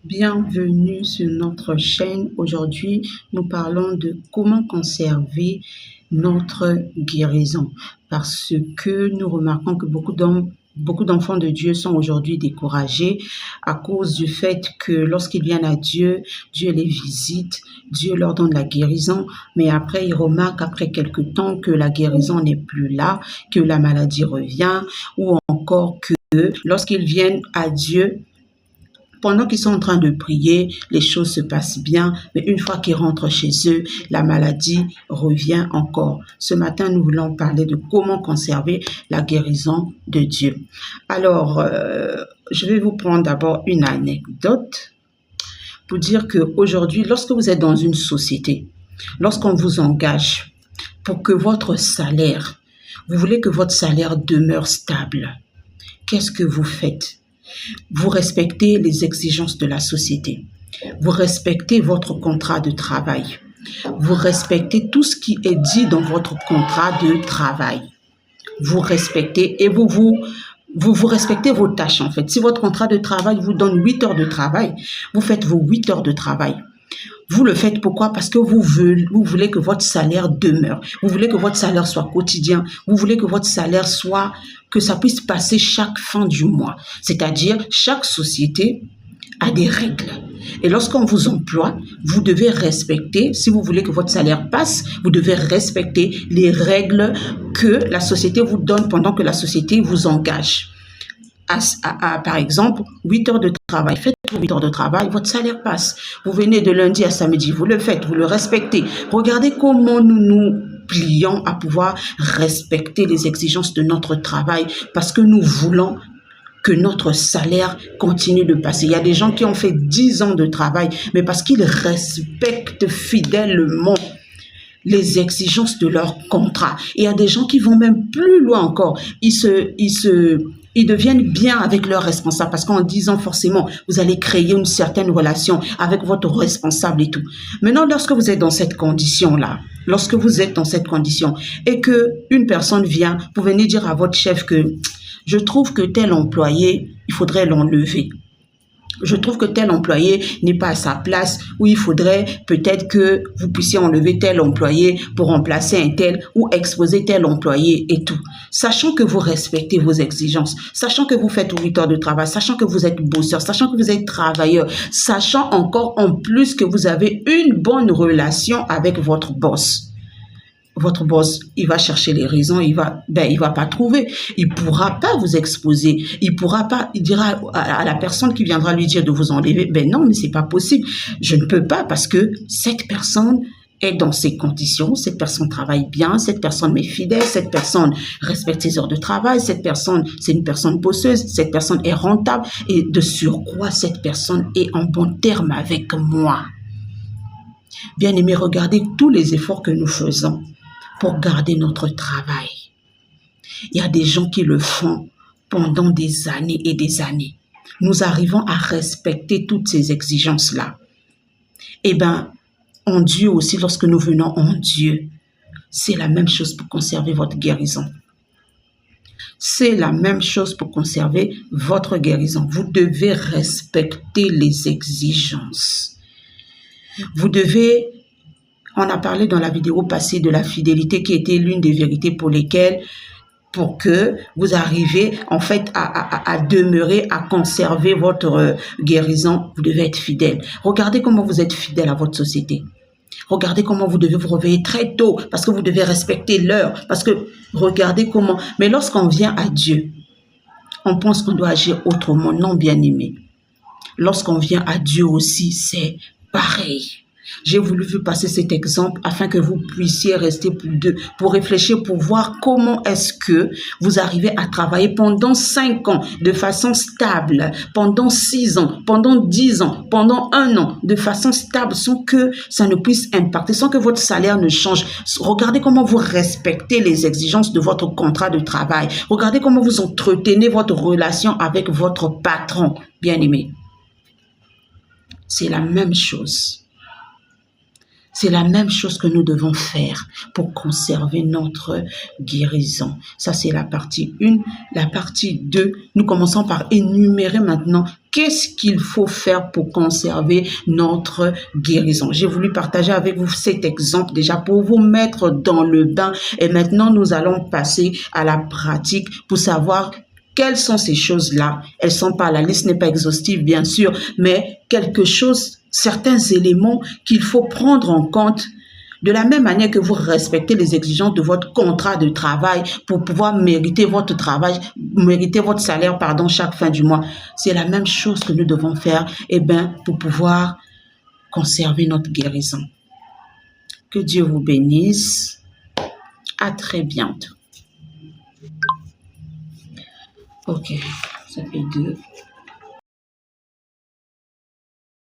Bienvenue sur notre chaîne. Aujourd'hui, nous parlons de comment conserver notre guérison parce que nous remarquons que beaucoup d'enfants de Dieu sont aujourd'hui découragés à cause du fait que lorsqu'ils viennent à Dieu, Dieu les visite, Dieu leur donne la guérison, mais après ils remarquent après quelque temps que la guérison n'est plus là, que la maladie revient ou encore que lorsqu'ils viennent à Dieu, pendant qu'ils sont en train de prier, les choses se passent bien, mais une fois qu'ils rentrent chez eux, la maladie revient encore. Ce matin, nous voulons parler de comment conserver la guérison de Dieu. Alors, je vais vous prendre d'abord une anecdote pour dire qu'aujourd'hui, lorsque vous êtes dans une société, lorsqu'on vous engage pour que votre salaire, vous voulez que votre salaire demeure stable, qu'est-ce que vous faites? Vous respectez les exigences de la société. Vous respectez votre contrat de travail. Vous respectez tout ce qui est dit dans votre contrat de travail. Vous respectez et vous respectez vos tâches en fait. Si votre contrat de travail vous donne 8 heures de travail, vous faites vos 8 heures de travail. Vous le faites pourquoi? Parce que vous voulez que votre salaire demeure. Vous voulez que votre salaire soit quotidien. Vous voulez que votre salaire soit, que ça puisse passer chaque fin du mois. C'est-à-dire, chaque société a des règles. Et lorsqu'on vous emploie, vous devez respecter, si vous voulez que votre salaire passe, vous devez respecter les règles que la société vous donne pendant que la société vous engage. Par exemple, 8 heures de travail. Faites 8 heures de travail, votre salaire passe. Vous venez de lundi à samedi, vous le faites, vous le respectez. Regardez comment nous nous plions à pouvoir respecter les exigences de notre travail parce que nous voulons que notre salaire continue de passer. Il y a des gens qui ont fait 10 ans de travail, mais parce qu'ils respectent fidèlement les exigences de leur contrat. Et il y a des gens qui vont même plus loin encore. Ils deviennent bien avec leurs responsables parce qu'en disant forcément, vous allez créer une certaine relation avec votre responsable et tout. Maintenant, lorsque vous êtes dans cette condition-là, lorsque vous êtes dans cette condition et que une personne vient, vous venez dire à votre chef que je trouve que tel employé, il faudrait l'enlever. Je trouve que tel employé n'est pas à sa place, ou il faudrait peut-être que vous puissiez enlever tel employé pour remplacer un tel ou exposer tel employé et tout. Sachant que vous respectez vos exigences, sachant que vous faites 8 heures de travail, sachant que vous êtes bosseur, sachant que vous êtes travailleur, sachant encore en plus que vous avez une bonne relation avec votre boss. Votre boss, il va chercher les raisons, il va pas trouver. Il pourra pas vous exposer. Il dira à la personne qui viendra lui dire de vous enlever, ben non, mais c'est pas possible. Je ne peux pas parce que cette personne est dans ces conditions, cette personne travaille bien, cette personne m'est fidèle, cette personne respecte ses heures de travail, cette personne, c'est une personne bosseuse, cette personne est rentable et de surcroît, cette personne est en bon terme avec moi. Bien aimé, regardez tous les efforts que nous faisons pour garder notre travail. Il y a des gens qui le font pendant des années et des années. Nous arrivons à respecter toutes ces exigences-là. Eh bien, en Dieu aussi, lorsque nous venons en Dieu, c'est la même chose pour conserver votre guérison. C'est la même chose pour conserver votre guérison. Vous devez respecter les exigences. Vous devez... On a parlé dans la vidéo passée de la fidélité qui était l'une des vérités pour que vous arrivez en fait à demeurer, à conserver votre guérison. Vous devez être fidèle. Regardez comment vous êtes fidèle à votre société. Regardez comment vous devez vous réveiller très tôt parce que vous devez respecter l'heure. Parce que regardez comment... Mais lorsqu'on vient à Dieu, on pense qu'on doit agir autrement. Non, bien aimé. Lorsqu'on vient à Dieu aussi, c'est pareil. J'ai voulu vous passer cet exemple afin que vous puissiez rester pour réfléchir, pour voir comment est-ce que vous arrivez à travailler pendant 5 ans de façon stable, pendant 6 ans, pendant 10 ans, pendant 1 an de façon stable sans que ça ne puisse impacter, sans que votre salaire ne change. Regardez comment vous respectez les exigences de votre contrat de travail. Regardez comment vous entretenez votre relation avec votre patron, bien aimé. C'est la même chose. C'est la même chose que nous devons faire pour conserver notre guérison. Ça, c'est la partie 1. La partie 2, nous commençons par énumérer maintenant qu'est-ce qu'il faut faire pour conserver notre guérison. J'ai voulu partager avec vous cet exemple déjà pour vous mettre dans le bain. Et maintenant, nous allons passer à la pratique pour savoir quelles sont ces choses-là. Elles sont pas, la liste n'est pas exhaustive, bien sûr, mais quelque chose, certains éléments qu'il faut prendre en compte de la même manière que vous respectez les exigences de votre contrat de travail pour pouvoir mériter votre travail, mériter votre salaire, pardon, chaque fin du mois. C'est la même chose que nous devons faire, pour pouvoir conserver notre guérison. Que Dieu vous bénisse. À très bientôt. Ok, ça fait 2.